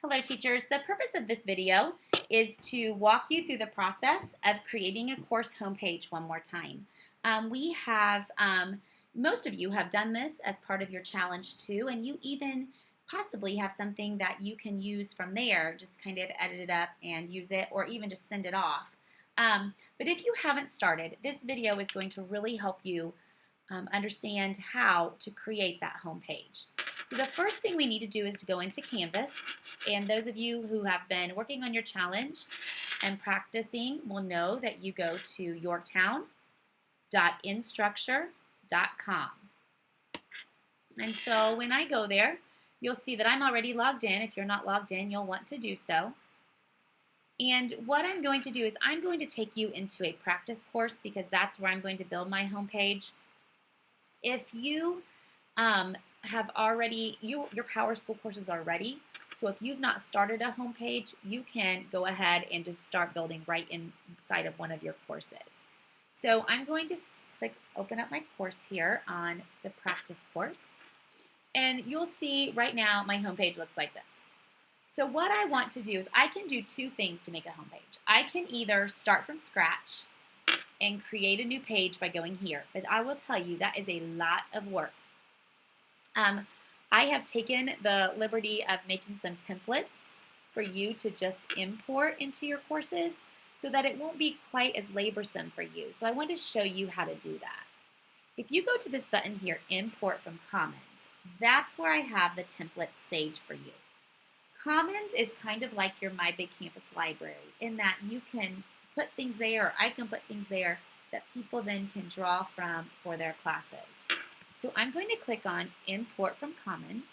Hello teachers, the purpose of this video is to walk you through the process of creating a course homepage one more time. Most of you have done this as part of your challenge too, and you even possibly have something that you can use from there, just kind of edit it up and use it, or even just send it off. But if you haven't started, this video is going to really help you understand how to create that homepage. So the first thing we need to do is to go into Canvas. And those of you who have been working on your challenge and practicing will know that you go to yorktown.instructure.com. And so when I go there, you'll see that I'm already logged in. If you're not logged in, you'll want to do so. And what I'm going to do is I'm going to take you into a practice course because that's where I'm going to build my homepage. If you have already, your PowerSchool courses are ready, so if you've not started a homepage, you can go ahead and just start building right inside of one of your courses. So I'm going to open up my course here on the practice course, and you'll see right now my homepage looks like this. So what I want to do is I can do two things to make a homepage. I can either start from scratch and create a new page by going here, but I will tell you that is a lot of work. I have taken the liberty of making some templates for you to just import into your courses so that it won't be quite as laborsome for you. So I want to show you how to do that. If you go to this button here, Import from Commons, that's where I have the templates saved for you. Commons is kind of like your My Big Campus library in that you can put things there, or I can put things there that people then can draw from for their classes. So I'm going to click on Import from Commons.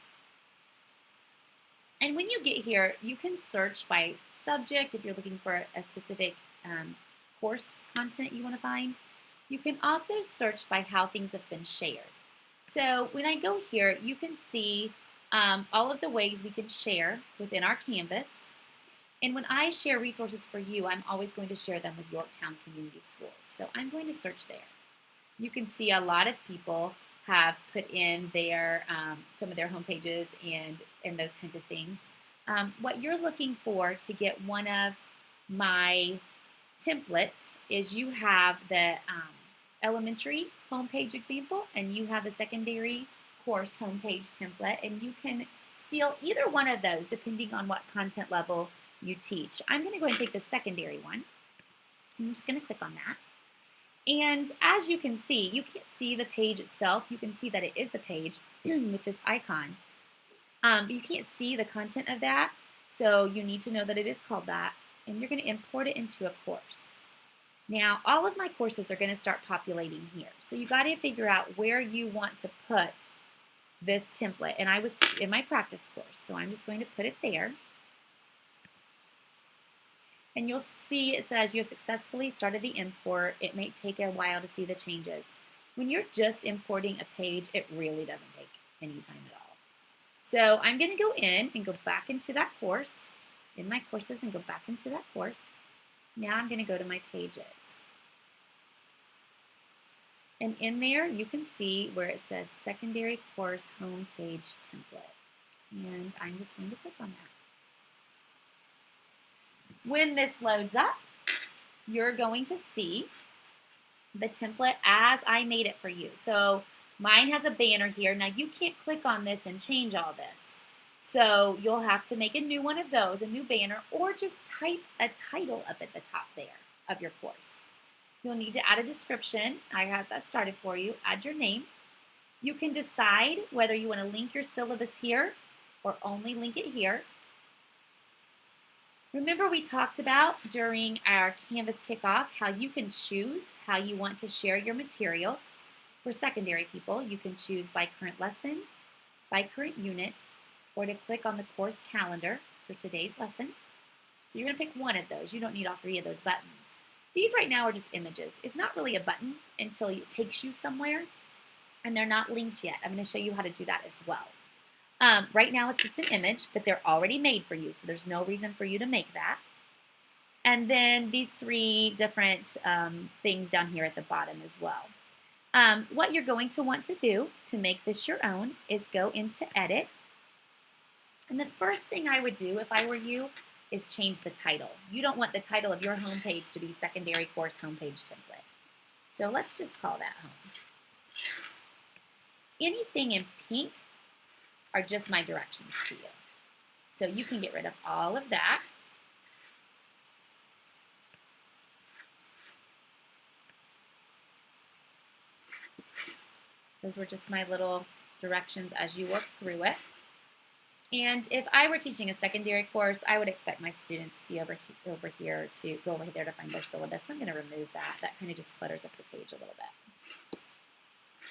And when you get here, you can search by subject if you're looking for a specific course content you want to find. You can also search by how things have been shared. So when I go here, you can see all of the ways we can share within our Canvas. And when I share resources for you, I'm always going to share them with Yorktown Community Schools. So I'm going to search there. You can see a lot of people have put in their some of their homepages and those kinds of things. What you're looking for to get one of my templates is you have the elementary homepage example and you have the secondary course homepage template, and you can steal either one of those depending on what content level you teach. I'm going to go and take the secondary one. I'm just going to click on that. And as you can see, you can't see the page itself. You can see that it is a page with this icon. But you can't see the content of that, so you need to know that it is called that. And you're going to import it into a course. Now, all of my courses are going to start populating here. So you got to figure out where you want to put this template. And I was in my practice course, so I'm just going to put it there. And you'll see it says you have successfully started the import. It may take a while to see the changes. When you're just importing a page, it really doesn't take any time at all. So I'm going to go in and go back into that course, in my courses, and go back into that course. Now I'm going to go to my pages. And in there, you can see where it says Secondary Course Homepage Template. And I'm just going to click on that. When this loads up, you're going to see the template as I made it for you. So mine has a banner here. Now you can't click on this and change all this. So you'll have to make a new one of those, a new banner, or just type a title up at the top there of your course. You'll need to add a description. I have that started for you. Add your name. You can decide whether you want to link your syllabus here or only link it here. Remember we talked about during our Canvas kickoff how you can choose how you want to share your materials. For secondary people, you can choose by current lesson, by current unit, or to click on the course calendar for today's lesson. So you're going to pick one of those. You don't need all three of those buttons. These right now are just images. It's not really a button until it takes you somewhere, and they're not linked yet. I'm going to show you how to do that as well. Right now it's just an image, but they're already made for you, so there's no reason for you to make that. And then these three different things down here at the bottom as well. What you're going to want to do to make this your own is go into Edit, And the first thing I would do if I were you is change the title. You don't want the title of your homepage to be secondary course homepage template. So let's just call that home. Anything in pink are just my directions to you. So you can get rid of all of that. Those were just my little directions as you work through it. And if I were teaching a secondary course, I would expect my students to be over here to go over there to find their syllabus. I'm going to remove that. That kind of just clutters up the page a little bit.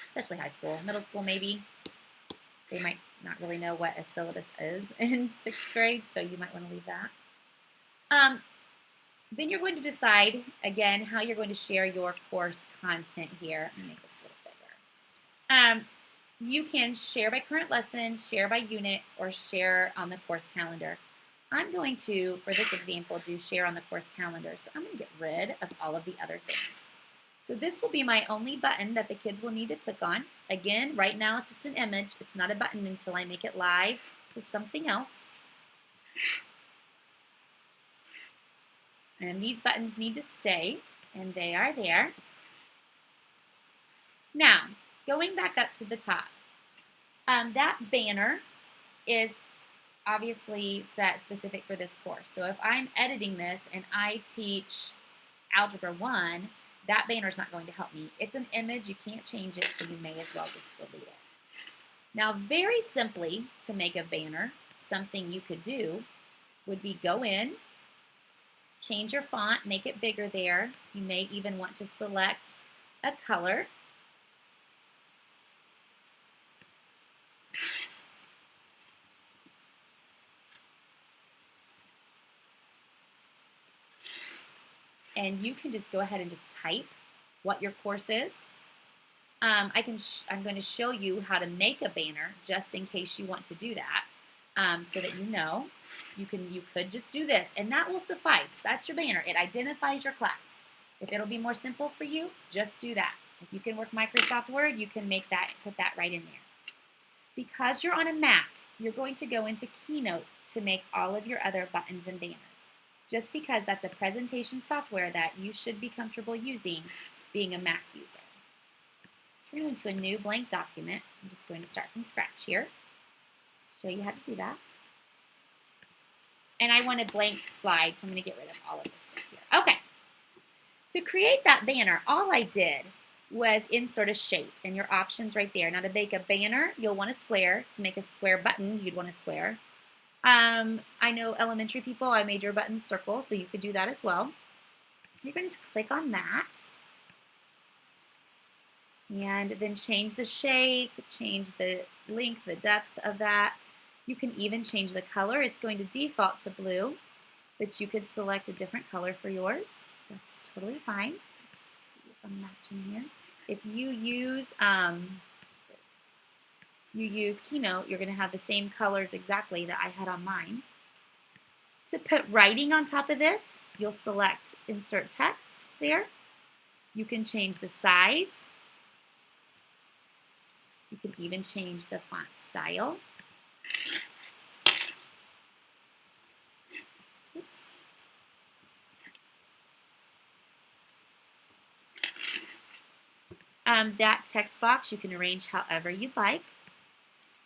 Especially high school. Middle school, maybe. They might not really know what a syllabus is in 6th grade, so you might want to leave that. Then you're going to decide, again, how you're going to share your course content here. Let me make this a little bigger. You can share by current lesson, share by unit, or share on the course calendar. I'm going to, for this example, do share on the course calendar. So I'm going to get rid of all of the other things. So this will be my only button that the kids will need to click on. Again, right now it's just an image. It's not a button until I make it live to something else. And these buttons need to stay, and they are there. Now, going back up to the top, that banner is obviously set specific for this course. So if I'm editing this and I teach Algebra 1, that banner is not going to help me. It's an image. You can't change it, so you may as well just delete it. Now, very simply, to make a banner, something you could do would be go in, change your font, make it bigger there. You may even want to select a color. And you can just go ahead and just type what your course is. I'm going to show you how to make a banner just in case you want to do that, so that you know you could just do this, and that will suffice. That's your banner. It identifies your class. If it'll be more simple for you, just do that. If you can work Microsoft Word, you can make that, put that right in there. Because you're on a Mac, you're going to go into Keynote to make all of your other buttons and banners. Just because that's a presentation software that you should be comfortable using being a Mac user. So we're going to go into a new blank document. I'm just going to start from scratch here. Show you how to do that. And I want a blank slide, so I'm going to get rid of all of this stuff here. Okay. To create that banner, all I did was insert a shape, and your options right there. Now to make a banner, you'll want a square. To make a square button, you'd want a square. I know elementary people, I made your buttons circle, so you could do that as well. You're going to just click on that. And then change the shape, change the length, the depth of that. You can even change the color. It's going to default to blue, but you could select a different color for yours. That's totally fine. Let's see if I'm matching here. If you use Keynote, you're going to have the same colors exactly that I had on mine. To put writing on top of this, you'll select Insert Text there. You can change the size. You can even change the font style. Oops. That text box you can arrange however you'd like.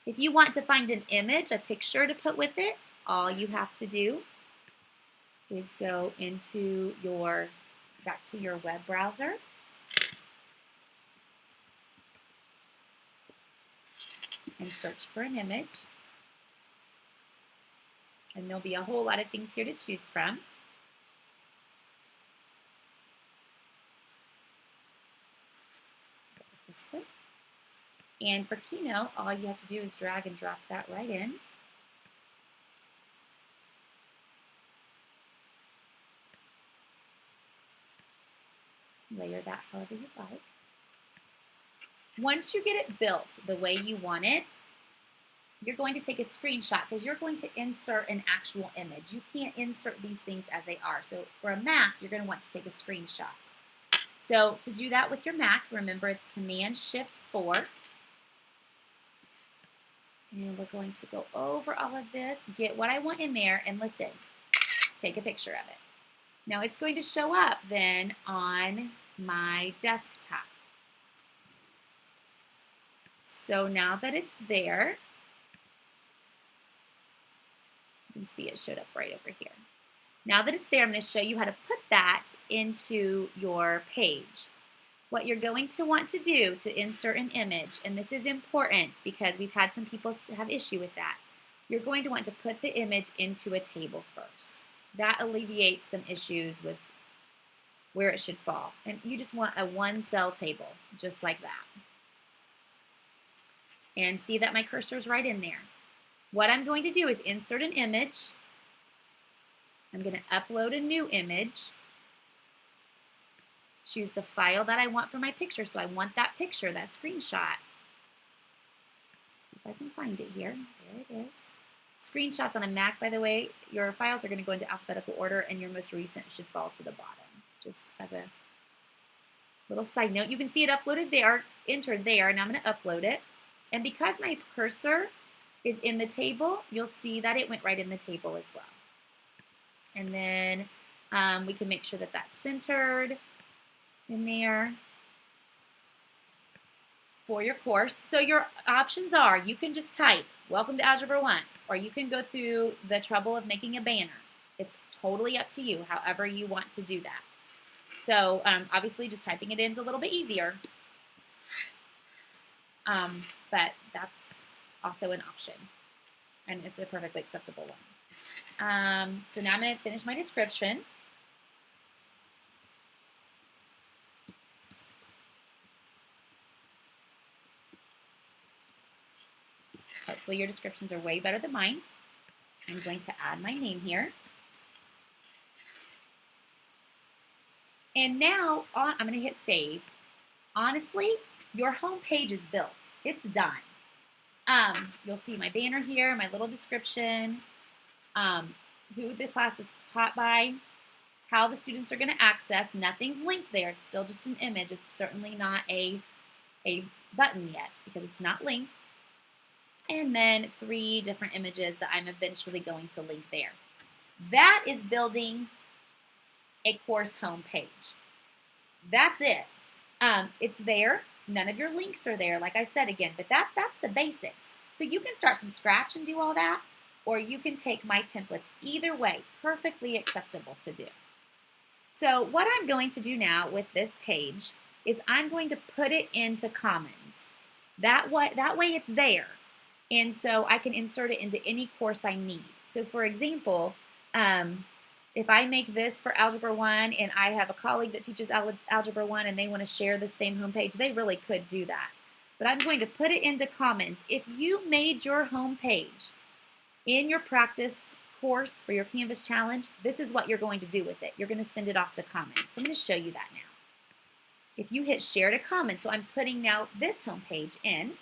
If you want to find an image, a picture to put with it, all you have to do is go into back to your web browser. And search for an image. And there'll be a whole lot of things here to choose from. This way. And for Keynote, all you have to do is drag and drop that right in. Layer that however you like. Once you get it built the way you want it, you're going to take a screenshot because you're going to insert an actual image. You can't insert these things as they are. So for a Mac, you're going to want to take a screenshot. So to do that with your Mac, remember it's Command-Shift-4. And we're going to go over all of this, get what I want in there, and listen, take a picture of it. Now it's going to show up then on my desktop. So now that it's there, you can see it showed up right over here. Now that it's there, I'm going to show you how to put that into your page. What you're going to want to do to insert an image, and this is important because we've had some people have issue with that, you're going to want to put the image into a table first. That alleviates some issues with where it should fall. And you just want a one-cell table, just like that. And see that my cursor is right in there. What I'm going to do is insert an image. I'm going to upload a new image. Choose the file that I want for my picture. So I want that picture, that screenshot. See if I can find it here. There it is. Screenshots on a Mac, by the way, your files are going to go into alphabetical order and your most recent should fall to the bottom. Just as a little side note, you can see it uploaded there, entered there, and I'm going to upload it. And because my cursor is in the table, you'll see that it went right in the table as well. And then we can make sure that that's centered in there for your course. So your options are, you can just type, "Welcome to Algebra 1," or you can go through the trouble of making a banner. It's totally up to you, however you want to do that. So obviously just typing it in is a little bit easier, but that's also an option, and it's a perfectly acceptable one. So now I'm going to finish my description. Hopefully your descriptions are way better than mine. I'm going to add my name here. And now I'm going to hit save. Honestly, your home page is built. It's done. You'll see my banner here, my little description, who the class is taught by, how the students are going to access. Nothing's linked there. It's still just an image. It's certainly not a button yet because it's not linked. And then 3 different images that I'm eventually going to link there. That is building a course homepage. That's it. It's there. None of your links are there, like I said again, but that's the basics. So you can start from scratch and do all that, or you can take my templates. Either way, perfectly acceptable to do. So what I'm going to do now with this page is I'm going to put it into Commons. That way it's there. And so I can insert it into any course I need. So for example, if I make this for Algebra 1 and I have a colleague that teaches Algebra 1 and they want to share the same homepage, they really could do that. But I'm going to put it into Commons. If you made your homepage in your practice course for your Canvas challenge, this is what you're going to do with it. You're going to send it off to Commons. So I'm going to show you that now. If you hit share to Commons, so I'm putting now this homepage in.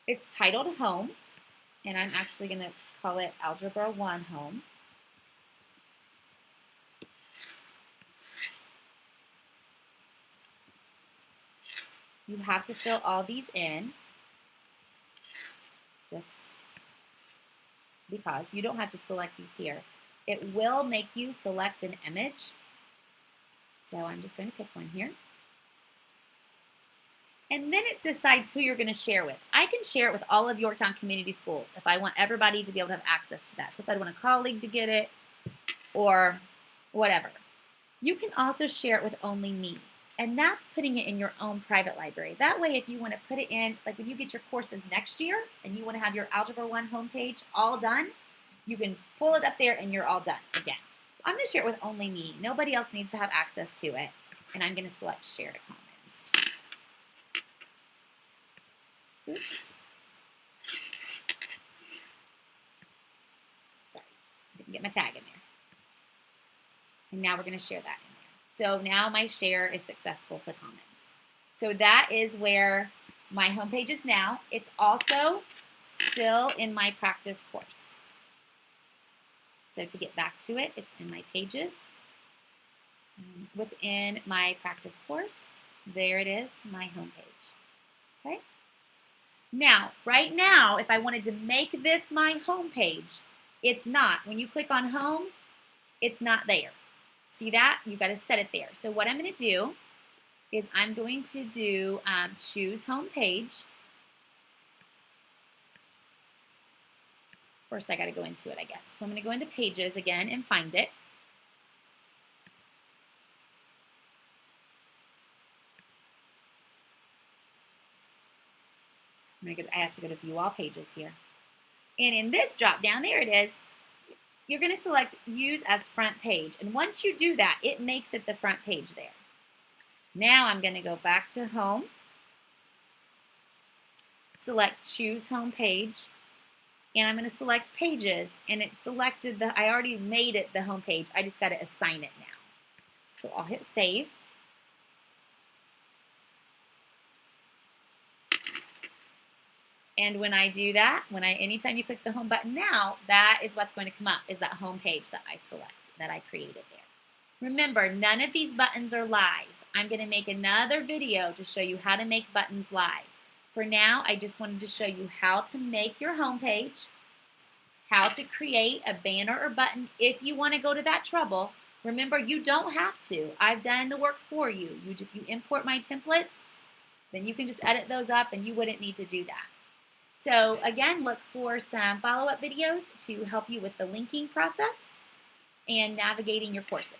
It's titled Home, and I'm actually going to call it Algebra 1 Home. You have to fill all these in, just because you don't have to select these here. It will make you select an image, so I'm just going to pick one here. And then it decides who you're going to share with. I can share it with all of Yorktown Community Schools if I want everybody to be able to have access to that. So if I want a colleague to get it or whatever. You can also share it with only me. And that's putting it in your own private library. That way, if you want to put it in, like when you get your courses next year and you want to have your Algebra 1 homepage all done, you can pull it up there and you're all done again. I'm going to share it with only me. Nobody else needs to have access to it. And I'm going to select Share to Commons. Oops. Sorry, didn't get my tag in there. And now we're going to share that in there. So now my share is successful to Commons. So that is where my homepage is now. It's also still in my practice course. So to get back to it, it's in my pages. Within my practice course, there it is, my homepage. Okay? Now, right now, if I wanted to make this my home page, it's not. When you click on home, it's not there. See that? You got to set it there. So what I'm going to do is I'm going to do choose home page. First, I got to go into it, I guess. So I'm going to go into pages again and find it. I have to go to view all pages here. And in this drop down, there it is, you're going to select use as front page. And once you do that, it makes it the front page there. Now I'm going to go back to home, select choose home page, and I'm going to select pages, and it selected I already made it the home page. I just got to assign it now. So I'll hit save. And when I do that, anytime you click the home button now, that is what's going to come up, is that home page that I select, that I created there. Remember, none of these buttons are live. I'm going to make another video to show you how to make buttons live. For now, I just wanted to show you how to make your home page, how to create a banner or button if you want to go to that trouble. Remember, you don't have to. I've done the work for you. If you import my templates, then you can just edit those up and you wouldn't need to do that. So again, look for some follow-up videos to help you with the linking process and navigating your courses.